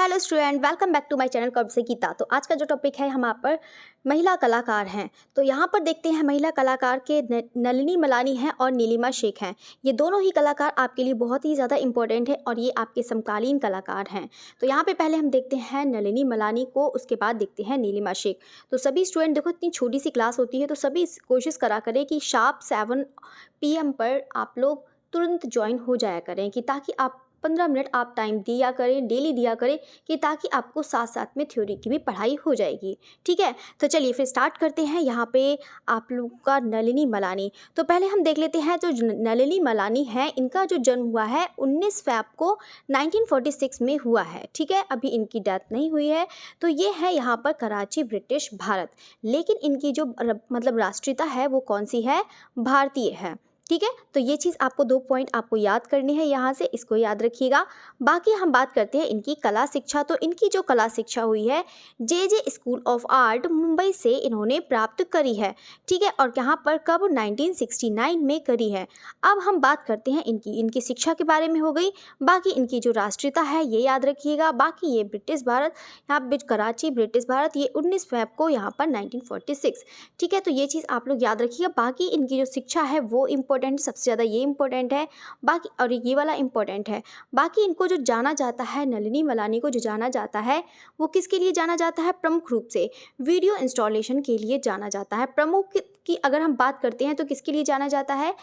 Hello student, welcome back to my channel कब से गीता। तो आज का जो टॉपिक है हम यहाँ पर महिला कलाकार हैं। तो यहाँ पर देखते हैं महिला कलाकार के नलिनी मलानी हैं और नीलिमा शेख हैं। ये दोनों ही कलाकार आपके लिए बहुत ही ज़्यादा इंपॉर्टेंट है और ये आपके समकालीन कलाकार हैं। तो यहाँ पे पहले हम देखते हैं नलिनी मलानी को, उसके बाद देखते हैं नीलिमा शेख। तो सभी स्टूडेंट देखो, इतनी छोटी सी क्लास होती है तो सभी कोशिश करा करें कि शार्प 7 PM पर आप लोग तुरंत ज्वाइन हो जाया करें, कि ताकि आप 15 मिनट आप टाइम दिया करें, डेली दिया करें, कि ताकि आपको साथ साथ में थ्योरी की भी पढ़ाई हो जाएगी। ठीक है, तो चलिए फिर स्टार्ट करते हैं। यहाँ पे आप लोग का नलिनी मलानी, तो पहले हम देख लेते हैं। जो नलिनी मलानी है, इनका जो जन्म हुआ है 19 फ़रवरी को 1946 में हुआ है। ठीक है, अभी इनकी डेथ नहीं हुई है। तो ये है यहाँ पर कराची, ब्रिटिश भारत। लेकिन इनकी जो मतलब राष्ट्रीयता है वो कौन सी है? भारतीय है। ठीक है, तो ये चीज़ आपको 2 पॉइंट आपको याद करनी है, यहाँ से इसको याद रखिएगा। बाकी हम बात करते हैं इनकी कला शिक्षा। तो इनकी जो कला शिक्षा हुई है जे स्कूल ऑफ आर्ट मुंबई से इन्होंने प्राप्त करी है। ठीक है, और यहाँ पर कब? 1969 में करी है। अब हम बात करते हैं इनकी शिक्षा के बारे में हो गई। बाकी इनकी जो राष्ट्रीयता है ये याद रखिएगा। बाकी ये ब्रिटिश भारत, यहाँ कराची ब्रिटिश भारत, ये 19 फ़रवरी को यहाँ पर 1946। ठीक है, तो ये चीज़ आप लोग याद रखिएगा। बाकी इनकी जो शिक्षा है वो इम्पोर्टेंट, सबसे ज़्यादा ये इम्पोर्टेंट है। बाकी और ये वाला इम्पोर्टेंट है। बाकी इनको जो जाना जाता है, नलिनी मलानी को जो जाना जाता है वो किसके लिए जाना जाता है? प्रमुख रूप से वीडियो इंस्टॉलेशन के लिए जाना जाता है। प्रमुख की अगर हम बात करते हैं तो किसके लिए जाना जाता है?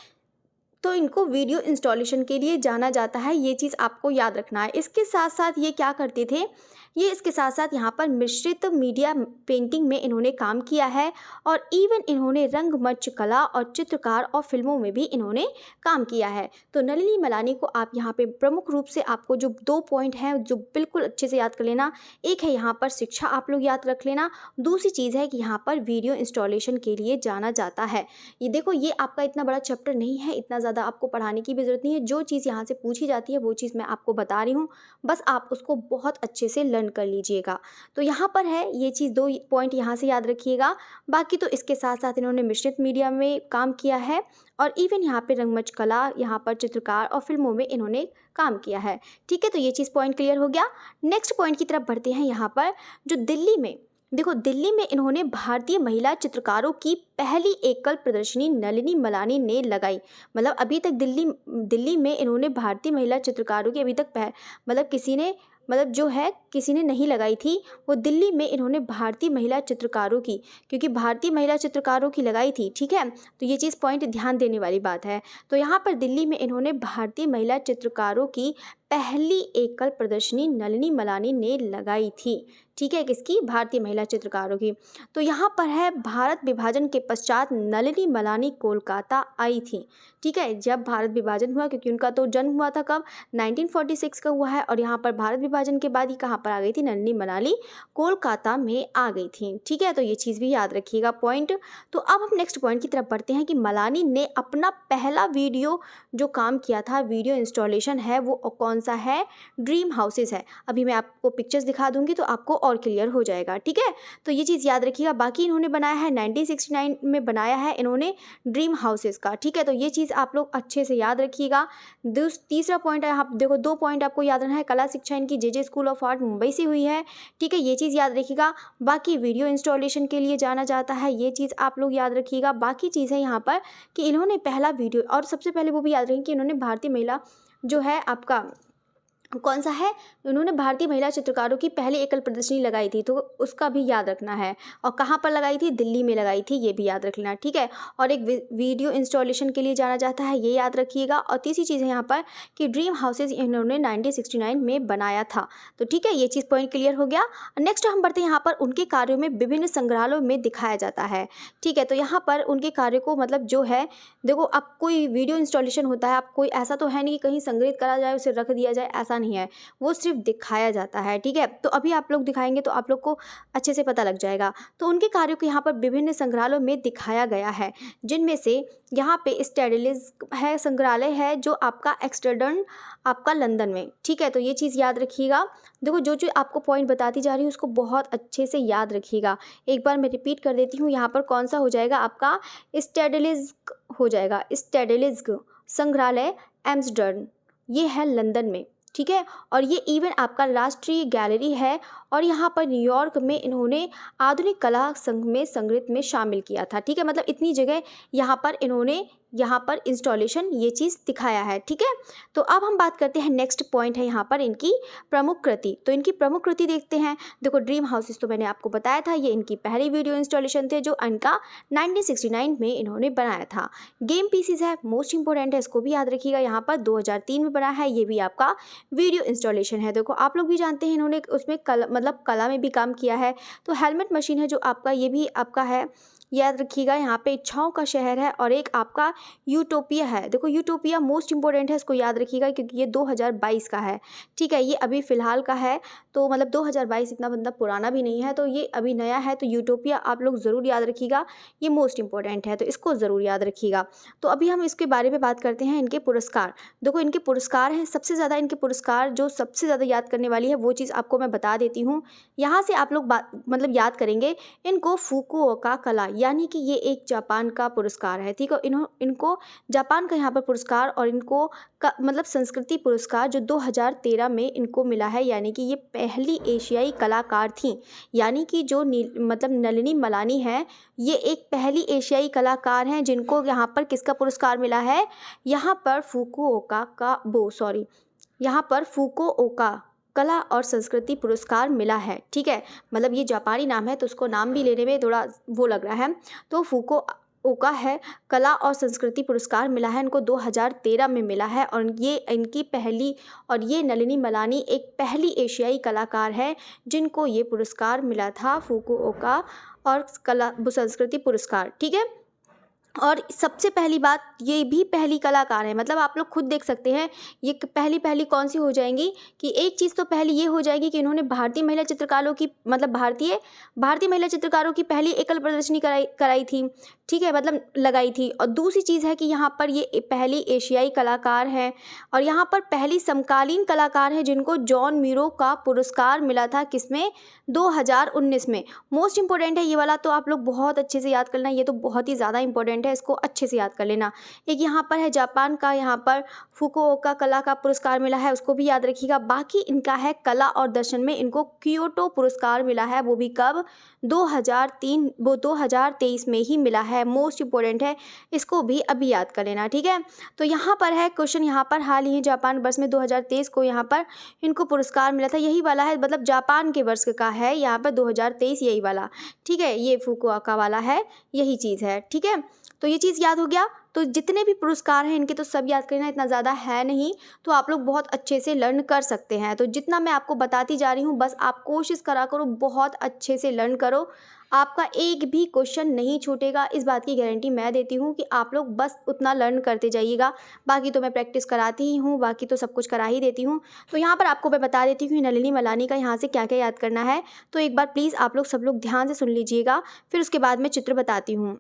तो इनको वीडियो इंस्टॉलेशन के लिए जाना जाता है। ये चीज़ आपको याद रखना है। इसके साथ साथ ये क्या करते थे? ये इसके साथ साथ यहाँ पर मिश्रित मीडिया पेंटिंग में इन्होंने काम किया है, और इवन इन्होंने रंगमंच कला और चित्रकार और फिल्मों में भी इन्होंने काम किया है। तो नलिनी मलानी को आप यहाँ पे प्रमुख रूप से आपको जो 2 पॉइंट हैं जो बिल्कुल अच्छे से याद कर लेना। एक है यहाँ पर शिक्षा, आप लोग याद रख लेना। दूसरी चीज़ है कि यहाँ पर वीडियो इंस्टॉलेशन के लिए जाना जाता है। ये देखो, ये आपका इतना बड़ा चैप्टर नहीं है, इतना ज़्यादा आपको पढ़ाने की भी ज़रूरत नहीं है। जो चीज़ यहाँ से पूछी जाती है वो चीज़ मैं आपको बता रही हूँ, बस आप उसको बहुत अच्छे से लर्न कर लीजिएगा। तो यहाँ पर है ये चीज़, 2 पॉइंट यहाँ से याद रखिएगा। बाकी तो इसके साथ साथ इन्होंने मिश्रित मीडिया में काम किया है, और इवन यहाँ पे रंगमंच कला, यहाँ पर चित्रकार और फिल्मों में इन्होंने काम किया है। ठीक है, तो ये चीज़ पॉइंट क्लियर हो गया। नेक्स्ट पॉइंट की तरफ बढ़ते हैं। यहाँ पर जो दिल्ली में, देखो दिल्ली में इन्होंने भारतीय महिला चित्रकारों की पहली एकल प्रदर्शनी नलिनी मलानी ने लगाई। मतलब अभी तक दिल्ली में इन्होंने भारतीय महिला चित्रकारों की अभी तक मतलब किसी ने, मतलब जो है किसी ने नहीं लगाई थी। वो दिल्ली में इन्होंने भारतीय महिला चित्रकारों की, क्योंकि भारतीय महिला चित्रकारों की लगाई थी। ठीक है, तो ये चीज़ पॉइंट ध्यान देने वाली बात है। तो यहाँ पर दिल्ली में इन्होंने भारतीय महिला चित्रकारों की पहली एकल प्रदर्शनी नलिनी मलानी ने लगाई थी। ठीक है, किसकी? भारतीय महिला चित्रकारों की। तो यहाँ पर है, भारत विभाजन के पश्चात नलिनी मलानी कोलकाता आई थी। ठीक है, जब भारत विभाजन हुआ, क्योंकि उनका तो जन्म हुआ था कब? 1946 का हुआ है, और यहाँ पर भारत विभाजन के बाद ही कहाँ पर आ गई थी? नलिनी मलानी कोलकाता में आ गई थी। ठीक है, तो ये चीज़ भी याद रखिएगा पॉइंट। तो अब हम नेक्स्ट पॉइंट की तरफ बढ़ते हैं कि मलानी ने अपना पहला वीडियो जो काम किया था, वीडियो इंस्टॉलेशन है, वो कौन सा है? ड्रीम हाउसेस है। अभी मैं आपको पिक्चर्स दिखा दूंगी तो आपको और क्लियर हो जाएगा। ठीक है, तो ये चीज़ याद रखिएगा। बाकी इन्होंने बनाया है 1969 में बनाया है इन्होंने ड्रीम हाउसेस का। ठीक है, तो ये चीज़ आप लोग अच्छे से याद रखिएगा। तीसरा पॉइंट है, आप देखो 2 पॉइंट आपको याद रखना है। कला शिक्षा इनकी जे स्कूल ऑफ आर्ट मुंबई से हुई है। ठीक है, ये चीज़ याद रखिएगा। बाकी वीडियो इंस्टॉलेशन के लिए जाना जाता है, ये चीज़ आप लोग याद रखिएगा। बाकी चीज़ है यहाँ पर कि इन्होंने पहला वीडियो, और सबसे पहले वो भी याद रखें कि इन्होंने भारतीय महिला जो है आपका कौन सा है, उन्होंने भारतीय महिला चित्रकारों की पहली एकल प्रदर्शनी लगाई थी, तो उसका भी याद रखना है। और कहाँ पर लगाई थी? दिल्ली में लगाई थी, ये भी याद रख लेना। ठीक है, और एक वीडियो इंस्टॉलेशन के लिए जाना जाता है, ये याद रखिएगा। और तीसरी चीज़ है यहाँ पर कि ड्रीम हाउसेज इन्होंने 1969 में बनाया था। तो ठीक है, ये चीज़ पॉइंट क्लियर हो गया। नेक्स्ट हम बढ़ते हैं, यहाँ पर उनके कार्यों में विभिन्न संग्रहालयों में दिखाया जाता है। ठीक है, तो यहाँ पर उनके कार्य को, मतलब जो है देखो, अब कोई वीडियो इंस्टॉलेशन होता है, अब कोई ऐसा तो है नहीं कि कहीं संग्रहित करा जाए, उसे रख दिया जाए, ऐसा नहीं है, वो सिर्फ दिखाया जाता है। ठीक है, तो अभी आप लोग दिखाएंगे तो आप लोग को अच्छे से पता लग जाएगा। तो उनके कार्यों को यहाँ पर विभिन्न संग्रहालयों में दिखाया गया है, जिनमें से यहाँ पे स्टेडलिस है संग्रहालय है, जो आपका एक्सटर्डन आपका लंदन में। ठीक है, तो ये चीज़ याद रखिएगा। देखो, जो जो आपको पॉइंट बताती जा रही हूँ उसको बहुत अच्छे से याद रखिएगा। एक बार मैं रिपीट कर देती हूँ, यहाँ पर कौन सा हो जाएगा आपका? स्टेडलिस हो जाएगा। स्टेडलिस संग्रहालय एम्स्टर्डम, ये है लंदन में। ठीक है। और ये इवेंट आपका राष्ट्रीय गैलरी है और यहाँ पर न्यूयॉर्क में इन्होंने आधुनिक कला संघ में संगीत में शामिल किया था। ठीक है, मतलब इतनी जगह यहाँ पर इन्होंने यहाँ पर इंस्टॉलेशन ये चीज़ दिखाया है। ठीक है, तो अब हम बात करते हैं, नेक्स्ट पॉइंट है यहाँ पर इनकी प्रमुख कृति। तो इनकी प्रमुख कृति देखते हैं। देखो, ड्रीम हाउसेस तो मैंने आपको बताया था, ये इनकी पहली वीडियो इंस्टॉलेशन थे जो इनका 1969 में इन्होंने बनाया था। गेम पीसीज है, मोस्ट इंपॉर्टेंट है, इसको भी याद रखिएगा। यहाँ पर 2003 में बना है, ये भी आपका वीडियो इंस्टॉलेशन है। देखो, आप लोग भी जानते हैं इन्होंने उसमें कला में भी काम किया है। तो हेलमेट मशीन है जो आपका, ये भी आपका है, याद रखिएगा। यहाँ पे इच्छाओं का शहर है और एक आपका यूटोपिया है। देखो, यूटोपिया मोस्ट इंपॉर्टेंट है, इसको याद रखिएगा क्योंकि ये 2022 का है। ठीक है, ये अभी फ़िलहाल का है, तो मतलब 2022 इतना मतलब पुराना भी नहीं है, तो ये अभी नया है। तो यूटोपिया आप लोग ज़रूर याद रखिएगा, ये मोस्ट इंपॉर्टेंट है, तो इसको ज़रूर याद रखिएगा। तो अभी हम इसके बारे में बात करते हैं, इनके पुरस्कार। देखो, इनके पुरस्कार हैं, सबसे ज़्यादा इनके पुरस्कार जो सबसे ज़्यादा याद करने वाली है वो चीज़ आपको मैं बता देती हूँ। यहाँ से आप लोग मतलब याद करेंगे इनको फुकुओका कला, यानी कि ये एक जापान का पुरस्कार है। ठीक है, इनको जापान का यहाँ पर पुरस्कार और इनको मतलब संस्कृति पुरस्कार जो 2013 में इनको मिला है, यानी कि ये पहली एशियाई कलाकार थी। यानी कि जो मतलब नलिनी मलानी है, ये एक पहली एशियाई कलाकार हैं जिनको यहाँ पर किसका पुरस्कार मिला है, यहाँ पर फुकुओका कला और संस्कृति पुरस्कार मिला है। ठीक है, मतलब ये जापानी नाम है तो उसको नाम भी लेने में थोड़ा वो लग रहा है। तो फुकुओका है, कला और संस्कृति पुरस्कार मिला है इनको, 2013 में मिला है। और ये इनकी पहली, और ये नलिनी मलानी एक पहली एशियाई कलाकार है जिनको ये पुरस्कार मिला था, फुकुओका और कला संस्कृति पुरस्कार। ठीक है, और सबसे पहली बात, ये भी पहली कलाकार है। मतलब आप लोग खुद देख सकते हैं ये पहली कौन सी हो जाएंगी कि एक चीज़ तो पहली ये हो जाएगी कि इन्होंने भारतीय महिला चित्रकारों की, मतलब भारतीय महिला चित्रकारों की पहली एकल प्रदर्शनी कराई थी। ठीक है, मतलब लगाई थी। और दूसरी चीज़ है कि यहाँ पर ये पहली एशियाई कलाकार है और यहाँ पर पहली समकालीन कलाकार है जिनको जॉन मीरो का पुरस्कार मिला था, किसमें, 2019 में। मोस्ट इंपॉर्टेंट है ये वाला, तो आप लोग बहुत अच्छे से याद करना, ये तो बहुत ही ज़्यादा इंपॉर्टेंट है, इसको अच्छे से याद कर लेना। एक यहाँ पर है जापान का, यहाँ पर फुकुओका कला का पुरस्कार मिला है, उसको भी याद रखिएगा। बाकी इनका है कला और दर्शन में इनको क्योटो पुरस्कार मिला है, वो भी कब, 2023 में ही मिला है। मोस्ट इंपॉर्टेंट है, इसको भी अभी याद कर लेना। ठीक है, तो यहाँ पर है क्वेश्चन, यहाँ पर हाल ही जापान वर्ष में 2023 को यहाँ पर इनको पुरस्कार मिला था, यही वाला है, मतलब जापान के वर्ष का है यहाँ पर 2023, यही वाला। ठीक है, ये फुकुओका वाला है, यही चीज़ है। ठीक है, तो ये चीज़ याद हो गया। तो जितने भी पुरस्कार हैं इनके तो सब याद करना, इतना ज़्यादा है नहीं, तो आप लोग बहुत अच्छे से लर्न कर सकते हैं। तो जितना मैं आपको बताती जा रही हूँ, बस आप कोशिश करा करो, बहुत अच्छे से लर्न करो, आपका एक भी क्वेश्चन नहीं छूटेगा, इस बात की गारंटी मैं देती हूँ कि आप लोग बस उतना लर्न करते जाइएगा। बाकी तो मैं प्रैक्टिस कराती ही हूँ, बाकी तो सब कुछ करा ही देती हूँ। तो यहाँ पर आपको मैं बता देती हूँ नलिनी मलानी का यहाँ से क्या क्या याद करना है। तो एक बार प्लीज़ आप लोग सब लोग ध्यान से सुन लीजिएगा, फिर उसके बाद मैं चित्र बताती हूँ।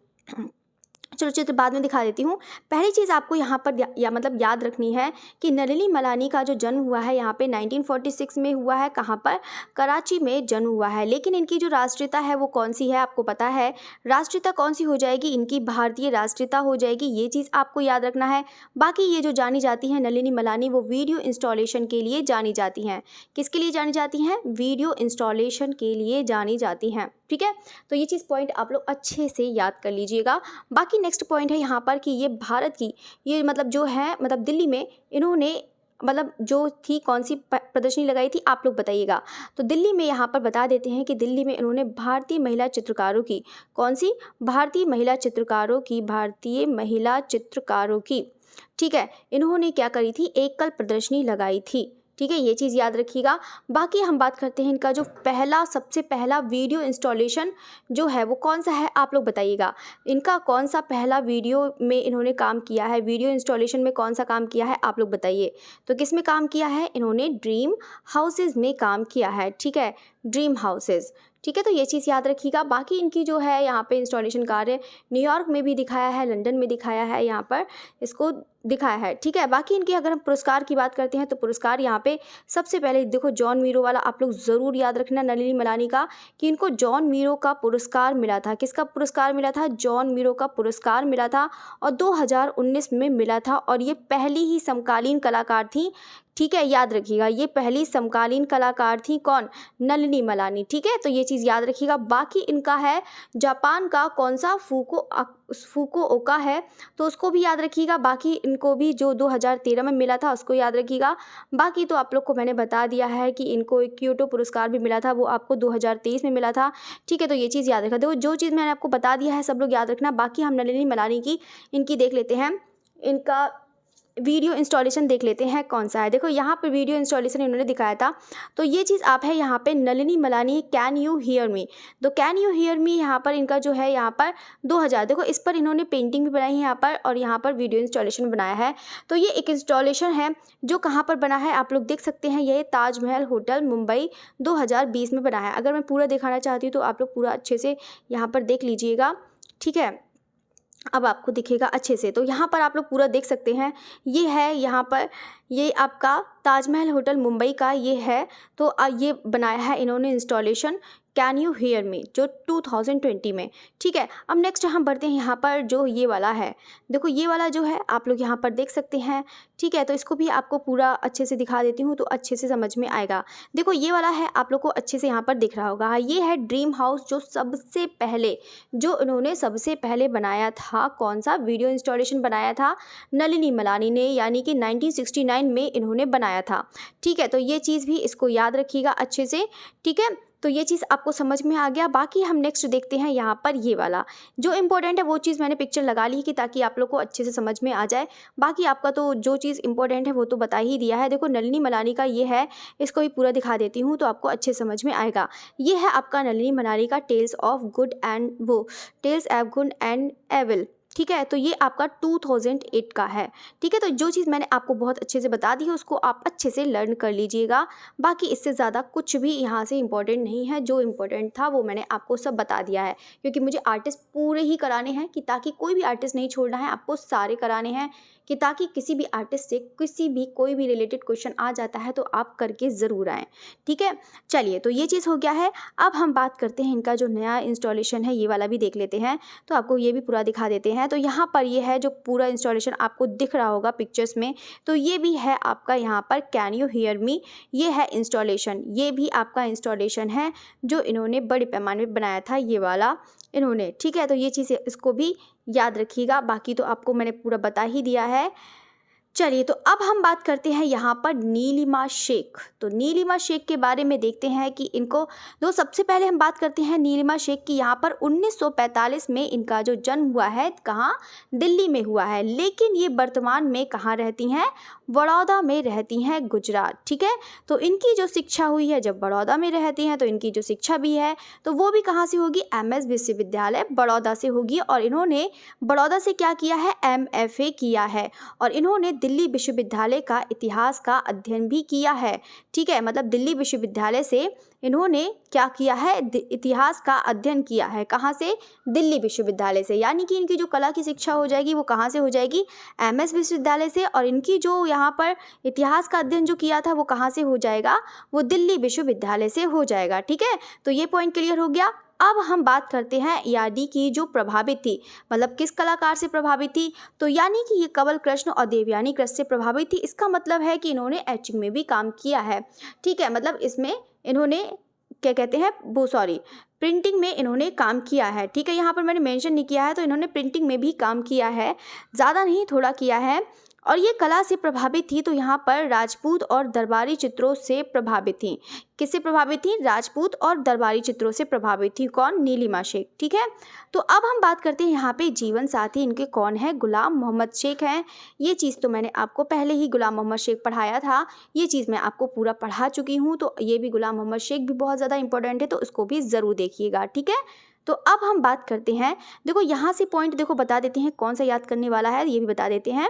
चलो, चित्र बाद में दिखा देती हूँ। पहली चीज़ आपको यहाँ पर मतलब याद रखनी है कि नलिनी मलानी का जो जन्म हुआ है यहाँ पे 1946 में हुआ है। कहाँ पर, कराची में जन्म हुआ है। लेकिन इनकी जो राष्ट्रीयता है वो कौन सी है, आपको पता है राष्ट्रीयता कौन सी हो जाएगी, इनकी भारतीय राष्ट्रीयता हो जाएगी, ये चीज़ आपको याद रखना है। बाकी ये जो जानी जाती हैं नलिनी मलानी, वो वीडियो इंस्टॉलेशन के लिए जानी जाती हैं। किसके लिए जानी जाती हैं, वीडियो इंस्टॉलेशन के लिए जानी जाती हैं। ठीक है, तो ये चीज़ पॉइंट आप लोग अच्छे से याद कर लीजिएगा। बाकी नेक्स्ट पॉइंट है यहाँ पर कि ये भारत की, ये मतलब जो है, मतलब दिल्ली में इन्होंने मतलब जो थी कौन सी प्रदर्शनी लगाई थी, आप लोग बताइएगा। तो दिल्ली में यहाँ पर बता देते हैं कि दिल्ली में इन्होंने भारतीय महिला चित्रकारों की, कौन सी, भारतीय महिला चित्रकारों की, ठीक है, इन्होंने क्या करी थी, एकल प्रदर्शनी लगाई थी। ठीक है, ये चीज़ याद रखिएगा। बाकी हम बात करते हैं इनका जो सबसे पहला वीडियो इंस्टॉलेशन जो है वो कौन सा है, आप लोग बताइएगा। इनका कौन सा पहला वीडियो में इन्होंने काम किया है, वीडियो इंस्टॉलेशन में कौन सा काम किया है, आप लोग बताइए। तो किस में काम किया है, इन्होंने ड्रीम हाउसेज में काम किया है। ठीक है, ड्रीम हाउसेज। ठीक है, तो ये चीज़ याद रखिएगा। बाकी इनकी जो है यहाँ पे इंस्टॉलेशन कार्य न्यूयॉर्क में भी दिखाया है, लंदन में दिखाया है, यहाँ पर इसको दिखाया है। ठीक है, बाकी इनकी अगर हम पुरस्कार की बात करते हैं तो पुरस्कार यहाँ पे सबसे पहले देखो जॉन मीरो वाला आप लोग ज़रूर याद रखना, नलिनी मलानी का, कि इनको जॉन मीरो का पुरस्कार मिला था। किसका पुरस्कार मिला था, जॉन मीरो का पुरस्कार मिला था और 2019 में मिला था। और ये पहली ही समकालीन कलाकार थी, ठीक है, याद रखिएगा ये पहली समकालीन कलाकार थी कौन, नलिनी मलानी। ठीक है, तो ये चीज़ याद रखिएगा। बाकी इनका है जापान का कौन सा फुकुओका है, तो उसको भी याद रखिएगा। बाकी इनको भी जो 2013 में मिला था उसको याद रखिएगा। बाकी तो आप लोग को मैंने बता दिया है कि इनको एक क्योटो पुरस्कार भी मिला था, वो आपको 2023 में मिला था। ठीक है, तो ये चीज़ याद रखा। देखो जो चीज़ मैंने आपको बता दिया है सब लोग याद रखना। बाकी हम नलिनी मलानी की इनकी देख लेते हैं, इनका वीडियो इंस्टॉलेशन देख लेते हैं कौन सा है। देखो यहाँ पर वीडियो इंस्टॉलेशन इन्होंने दिखाया था, तो ये चीज़ आप है यहाँ पे Nalini Malani can you hear me. तो कैन यू हियर मी यहाँ पर इनका जो है यहाँ पर 2000, देखो इस पर इन्होंने पेंटिंग भी बनाई है यहाँ पर, और यहाँ पर वीडियो इंस्टॉलेशन बनाया है। तो ये एक इंस्टॉलेशन है जो कहाँ पर बना है आप लोग देख सकते हैं, ये ताजमहल होटल मुंबई 2020 में बना है। अगर मैं पूरा दिखाना चाहती हूँ तो आप लोग पूरा अच्छे से यहाँ पर देख लीजिएगा। ठीक है, अब आपको दिखेगा अच्छे से। तो यहाँ पर आप लोग पूरा देख सकते हैं, ये है यहाँ पर, ये आपका ताजमहल होटल मुंबई का ये है। तो ये बनाया है इन्होंने installation can you hear me जो 2020 में। ठीक है, अब नेक्स्ट हम बढ़ते हैं यहाँ पर जो ये वाला है। देखो ये वाला जो है आप लोग यहाँ पर देख सकते हैं। ठीक है, तो इसको भी आपको पूरा अच्छे से दिखा देती हूँ तो अच्छे से समझ में आएगा। देखो ये वाला है, आप लोग को अच्छे से यहाँ पर दिख रहा होगा, ये है ड्रीम हाउस जो सबसे पहले जो इन्होंने सबसे पहले बनाया था, कौन सा वीडियो इंस्टॉलेशन बनाया था, नलिनी मलानी ने, यानी कि 1969 में इन्होंने बनाया था। ठीक है, तो ये चीज़ भी इसको याद रखिएगा अच्छे से। ठीक है, तो ये चीज़ आपको समझ में आ गया। बाकी हम नेक्स्ट देखते हैं यहाँ पर ये वाला जो इम्पोर्टेंट है, वो चीज़ मैंने पिक्चर लगा ली कि ताकि आप लोग को अच्छे से समझ में आ जाए। बाकी आपका तो जो चीज़ इम्पोर्टेंट है वो तो बता ही दिया है। देखो नलिनी मलानी का ये है, इसको भी पूरा दिखा देती हूँ तो आपको अच्छे समझ में आएगा। ये है आपका नलिनी मलानी का tales of good and evil. ठीक है, तो ये आपका 2008 का है। ठीक है, तो जो चीज़ मैंने आपको बहुत अच्छे से बता दी है उसको आप अच्छे से लर्न कर लीजिएगा। बाकी इससे ज़्यादा कुछ भी यहाँ से इम्पोर्टेंट नहीं है, जो इम्पोर्टेंट था वो मैंने आपको सब बता दिया है, क्योंकि मुझे आर्टिस्ट पूरे ही कराने हैं कि ताकि कोई भी आर्टिस्ट नहीं छोड़ना है, आपको सारे कराने हैं कि ताकि किसी भी आर्टिस्ट से किसी भी कोई भी रिलेटेड क्वेश्चन आ जाता है तो आप करके ज़रूर आएँ। ठीक है, चलिए तो ये चीज़ हो गया है। अब हम बात करते हैं इनका जो नया इंस्टॉलेशन है, ये वाला भी देख लेते हैं तो आपको ये भी पूरा दिखा देते हैं। तो यहाँ पर ये है जो पूरा इंस्टॉलेशन आपको दिख रहा होगा पिक्चर्स में, तो ये भी है आपका यहाँ पर कैन यू हियर मी, ये है इंस्टॉलेशन, ये भी आपका इंस्टॉलेशन है जो इन्होंने बड़े पैमाने पर बनाया था ये वाला इन्होंने। ठीक है, तो ये चीज़ इसको भी याद रखिएगा। बाकी तो आपको मैंने पूरा बता ही दिया है। चलिए तो अब हम बात करते हैं यहाँ पर नीलिमा शेख। तो नीलिमा शेख के बारे में देखते हैं कि इनको दो, सबसे पहले हम बात करते हैं नीलिमा शेख की। यहाँ पर 1945 में इनका जो जन्म हुआ है, कहाँ, दिल्ली में हुआ है, लेकिन ये वर्तमान में कहाँ रहती हैं, बड़ौदा में रहती हैं, गुजरात। ठीक है, तो इनकी जो शिक्षा हुई है, जब बड़ौदा में रहती हैं तो इनकी जो शिक्षा भी है तो वो भी कहाँ से होगी, MS विश्वविद्यालय बड़ौदा से होगी। और इन्होंने बड़ौदा से क्या किया है, MFA किया है, और इन्होंने दिल्ली विश्वविद्यालय का इतिहास का अध्ययन भी किया है। ठीक है, मतलब दिल्ली विश्वविद्यालय से इन्होंने क्या किया है, इतिहास का अध्ययन किया है। कहाँ से, दिल्ली विश्वविद्यालय से, यानी कि इनकी जो कला की शिक्षा हो जाएगी वो कहाँ से हो जाएगी, MS विश्वविद्यालय से, और इनकी जो यहाँ पर इतिहास का अध्ययन जो किया था वो कहाँ से हो जाएगा, वो दिल्ली विश्वविद्यालय से हो जाएगा। ठीक है, तो ये पॉइंट क्लियर हो गया। अब हम बात करते हैं यानी कि जो प्रभावित थी, मतलब किस कलाकार से प्रभावित थी, तो यानी कि ये कंवल कृष्ण और देवयानी कृष्ण से प्रभावित थी। इसका मतलब है कि इन्होंने एचिंग में भी काम किया है। ठीक है, मतलब इसमें इन्होंने क्या कहते हैं, प्रिंटिंग में इन्होंने काम किया है। ठीक है, यहाँ पर मैंने मेंशन नहीं किया है, तो इन्होंने प्रिंटिंग में भी काम किया है, ज़्यादा नहीं थोड़ा किया है। और ये कला से प्रभावित थी, तो यहाँ पर राजपूत और दरबारी चित्रों से प्रभावित थी। किससे प्रभावित थी, राजपूत और दरबारी चित्रों से प्रभावित थी। कौन, नीलिमा शेख। ठीक है, तो अब हम बात करते हैं यहाँ पे जीवन साथी इनके कौन है, गुलाम मोहम्मद शेख हैं। ये चीज़ तो मैंने आपको पहले ही गुलाम मोहम्मद शेख पढ़ाया था, ये चीज़ मैं आपको पूरा पढ़ा चुकी हूँ, तो ये भी गुलाम मोहम्मद शेख भी बहुत ज़्यादा इंपॉर्टेंट है, तो उसको भी ज़रूर देखिएगा। ठीक है, तो अब हम बात करते हैं, देखो यहाँ से पॉइंट देखो बता देते हैं कौन सा याद करने वाला है, ये भी बता देते हैं।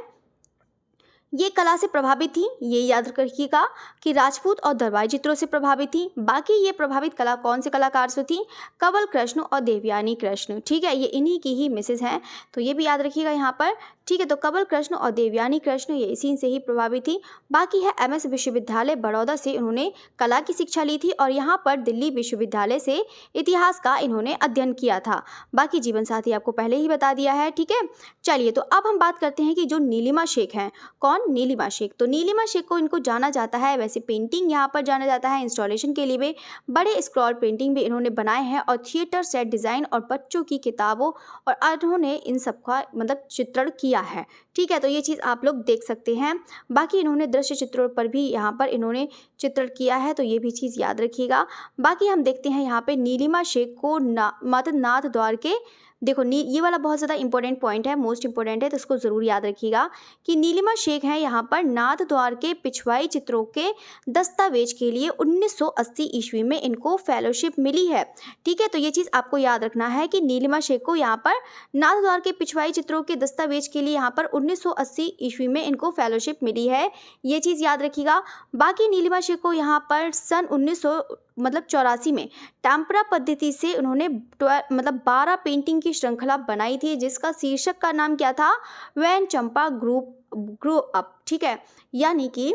ये कला से प्रभावित थी, ये याद रखिएगा कि राजपूत और दरबारी चित्रों से प्रभावित थी। बाकी ये प्रभावित कला कौन से कलाकार से थी, कंवल कृष्ण और देवयानी कृष्ण। ठीक है, ये इन्हीं की ही मिसेज हैं, तो ये भी याद रखिएगा यहाँ पर। ठीक है, तो कंवल कृष्ण और देवयानी कृष्ण ये इसी से ही प्रभावित थी। बाकी है MS विश्वविद्यालय बड़ौदा से इन्होंने कला की शिक्षा ली थी, और यहाँ पर दिल्ली विश्वविद्यालय से इतिहास का इन्होंने अध्ययन किया था। बाकी जीवन साथी आपको पहले ही बता दिया है। ठीक है, चलिए तो अब हम बात करते हैं कि जो नीलिमा शेख हैं, कौन, कौन? नीलिमा शेख। तो नीलिमा शेख को इनको जाना जाता है वैसे पेंटिंग यहाँ पर जाना जाता है, इंस्टॉलेशन के लिए भी बड़े स्क्रॉल पेंटिंग भी इन्होंने बनाए हैं और थिएटर सेट डिज़ाइन और बच्चों की किताबों और इन्होंने इन सब का मतलब चित्रण किया है। ठीक है, तो ये चीज़ आप लोग देख सकते हैं। बाकी इन्होंने दृश्य चित्रों पर भी यहाँ पर इन्होंने चित्रण किया है, तो ये भी चीज़ याद रखिएगा। बाकी हम देखते हैं यहाँ पे नीलिमा शेख को मतलब नाथ द्वार के देखो ये वाला बहुत ज़्यादा इंपॉर्टेंट पॉइंट है, मोस्ट इंपॉर्टेंट है, तो इसको ज़रूर याद रखिएगा कि नीलिमा शेख हैं यहाँ पर नाथ द्वार के पिछवाई चित्रों के दस्तावेज के लिए 1980 ईस्वी में इनको फेलोशिप मिली है। ठीक है, तो ये चीज़ आपको याद रखना है कि नीलिमा शेख को यहाँ पर नाथ द्वार के पिछवाई चित्रों के दस्तावेज के लिए यहाँ पर 1980 ईस्वी में इनको फेलोशिप मिली है, ये चीज़ याद रखिएगा। बाकी नीलिमा शेख को यहाँ पर सन 1984 में टेम्परा पद्धति से उन्होंने 12 पेंटिंग की श्रृंखला बनाई थी, जिसका शीर्षक का नाम क्या था? When Champa grow up. ठीक है, यानी कि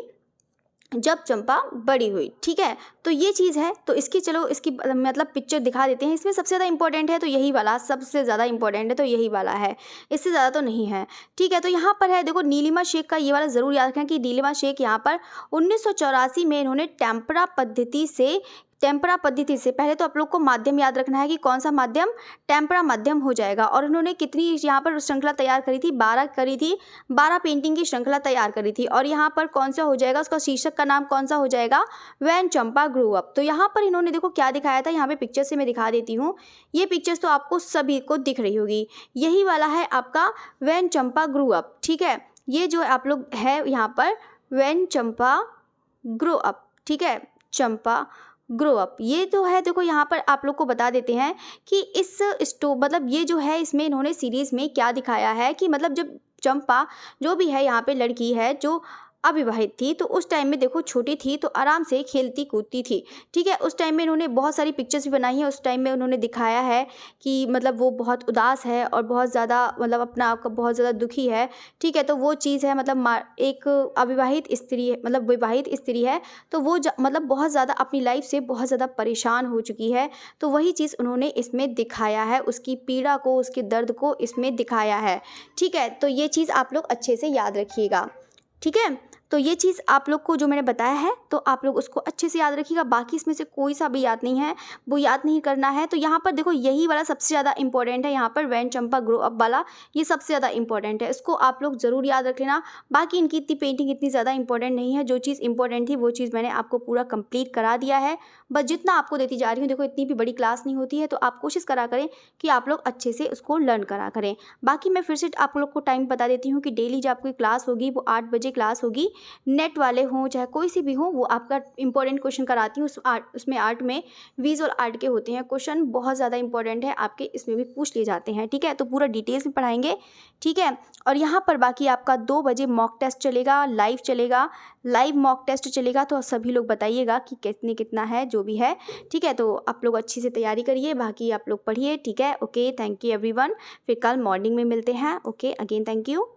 जब चंपा बड़ी हुई। ठीक है, तो ये चीज़ है। तो इसकी चलो इसकी मतलब पिक्चर दिखा देते हैं। इसमें सबसे ज़्यादा इंपॉर्टेंट है तो यही वाला, सबसे ज़्यादा इंपॉर्टेंट है तो यही वाला है, इससे ज़्यादा तो नहीं है। ठीक है, तो यहाँ पर है देखो नीलिमा शेख का ये वाला ज़रूर याद रखें कि नीलिमा शेख यहाँ पर 1984 में इन्होंने टेम्परा पद्धति से पहले तो आप लोग को माध्यम याद रखना है कि कौन सा माध्यम? टेम्परा माध्यम हो जाएगा। और उन्होंने कितनी यहाँ पर श्रृंखला तैयार करी थी? 12 करी थी, 12 पेंटिंग की श्रृंखला तैयार करी थी। और यहाँ पर कौन सा हो जाएगा? उसका शीर्षक का नाम कौन सा हो जाएगा? When Champa grow up. तो यहाँ पर इन्होंने देखो क्या दिखाया था, यहाँ पे पिक्चर से मैं दिखा देती हूँ। ये पिक्चर्स तो आपको सभी को दिख रही होगी, यही वाला है आपका व्हेन चंपा ग्रो अप। ठीक है, ये जो आप लोग है यहाँ पर व्हेन चंपा ग्रो अप। ठीक है, चंपा ग्रो अप ये तो है। देखो यहाँ पर आप लोग को बता देते हैं कि इस मतलब ये जो है इसमें इन्होंने सीरीज़ में क्या दिखाया है कि मतलब जब चंपा जो भी है यहाँ पे लड़की है जो अविवाहित थी, तो उस टाइम में देखो छोटी थी तो आराम से खेलती कूदती थी। ठीक है, उस टाइम में इन्होंने बहुत सारी पिक्चर्स भी बनाई हैं। उस टाइम में उन्होंने दिखाया है कि मतलब वो बहुत उदास है और बहुत ज़्यादा मतलब अपना आप बहुत ज़्यादा दुखी है। ठीक है, तो वो चीज़ है मतलब एक अविवाहित स्त्री मतलब विवाहित स्त्री है, तो वो मतलब बहुत ज़्यादा अपनी लाइफ से बहुत ज़्यादा परेशान हो चुकी है। तो वही चीज़ उन्होंने इसमें दिखाया है, उसकी पीड़ा को, उसके दर्द को इसमें दिखाया है। ठीक है, तो ये चीज़ आप लोग अच्छे से याद रखिएगा। ठीक है, तो ये चीज़ आप लोग को जो मैंने बताया है तो आप लोग उसको अच्छे से याद रखिएगा। बाकी इसमें से कोई सा भी याद नहीं है, वो याद नहीं करना है। तो यहाँ पर देखो यही वाला सबसे ज़्यादा इंपॉर्टेंट है, यहाँ पर व्हेन चंपा ग्रो अप वाला ये सबसे ज़्यादा इंपॉर्टेंट है, इसको आप लोग ज़रूर याद रख लेना। बाकी इनकी इतनी पेंटिंग इतनी ज़्यादा इंपॉर्टेंट नहीं है, जो चीज़ इंपॉर्टेंट थी वो चीज़ मैंने आपको पूरा कंप्लीट करा दिया है। बस जितना आपको देती जा रही हूँ, देखो इतनी भी बड़ी क्लास नहीं होती है, तो आप कोशिश करा करें कि आप लोग अच्छे से उसको लर्न करा करें। बाकी मैं फिर से आप लोग को टाइम बता देती हूँ कि डेली जो आपकी क्लास होगी वो 8 बजे क्लास होगी। नेट वाले हों चाहे कोई सी भी हो, वो आपका इंपॉर्टेंट क्वेश्चन कराती हूँ। उसमें आर्ट में विजुअल आर्ट के होते हैं क्वेश्चन, बहुत ज़्यादा इंपॉर्टेंट है, आपके इसमें भी पूछ लिए जाते हैं। ठीक है, तो पूरा डिटेल्स में पढ़ाएंगे। ठीक है, और यहाँ पर बाकी आपका 2 बजे मॉक टेस्ट चलेगा, लाइव मॉक टेस्ट चलेगा। तो सभी लोग बताइएगा कि कितना है जो भी है। ठीक है, तो आप लोग अच्छी से तैयारी करिए, बाकी आप लोग पढ़िए। ठीक है, ओके, थैंक यू एवरीवन। फिर कल मॉर्निंग में मिलते हैं। Okay, again thank you.